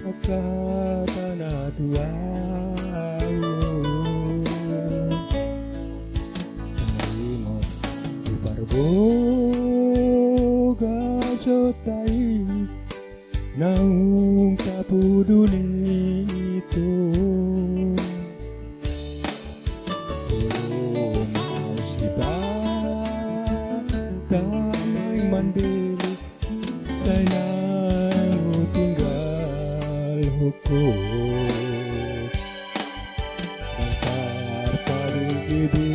tanah tuayo ingot di parboga jotai nang kapuduli itu mau siba damai mandiri saya tinggal hukum antar paling gede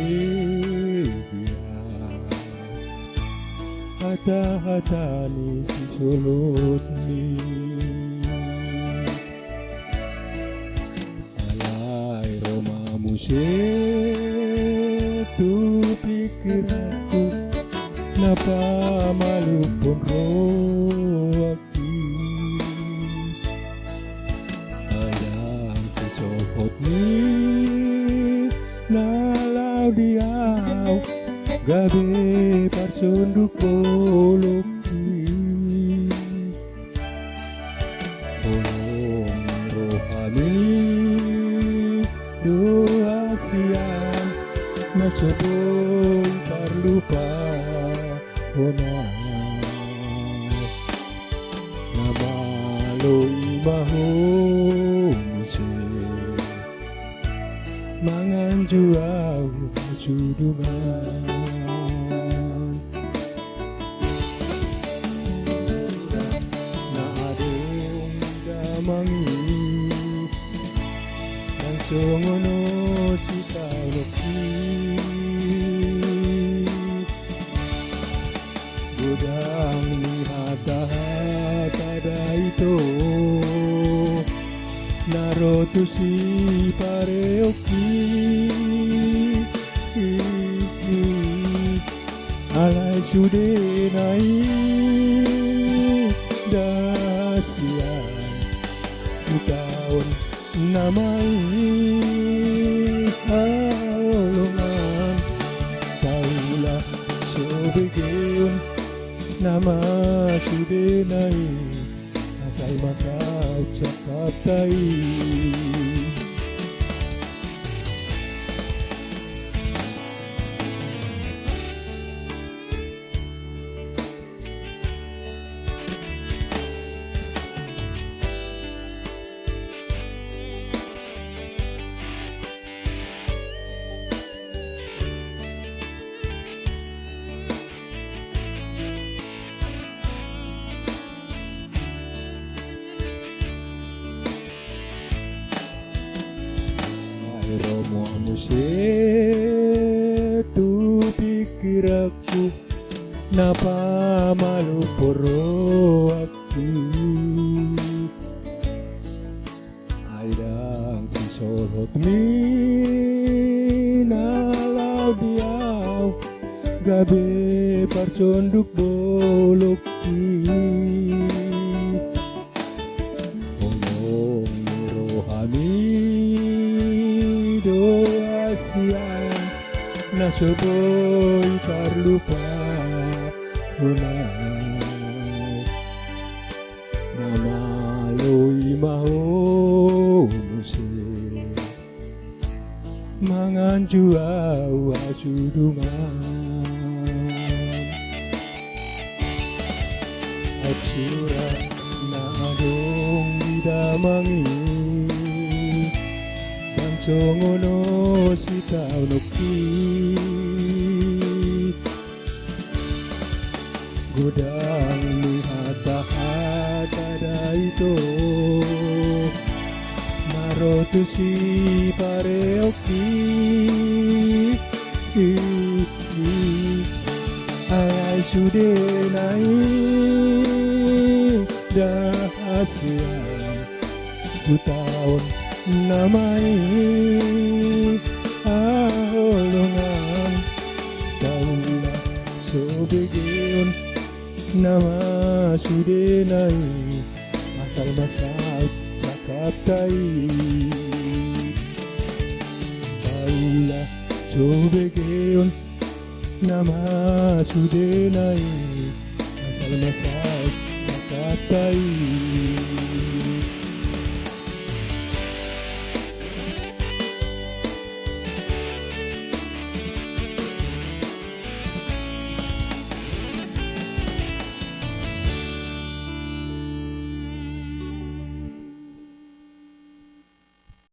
hata-hata ni si sulut ni alai Roma musik tu pikir aku napa malu pun roaki ayang si sopot ni nalau diau gabe parsunduk koloki tolong rohani doa siang nasobong terlupa hona namaloi maho musik mangan juau sudungan mangi langsung ono si kaloki godang ni hata-hata itu narotu si pareoki alai sude nai dasian tahun namai haolongan taulah sobegeun nama sudenai asai masau cakap tai Romo musik tu pikir aku napa malu poro aku aidang si sorot mi nalau diau gabe parconduk boloki tolong rohani doa siang nasoboy terlupa hunang namaloi maho musik mangan juau asudungan apsura nadong didamangi songono si taunoki godang ni hata-hata itu marotu si pareoki alai sude nai dahasian 2 tahun namai aholongan taula sobegeun nama sudenai asal masal sakap tai taula sobegeun nama sudenai asal masal sakap tai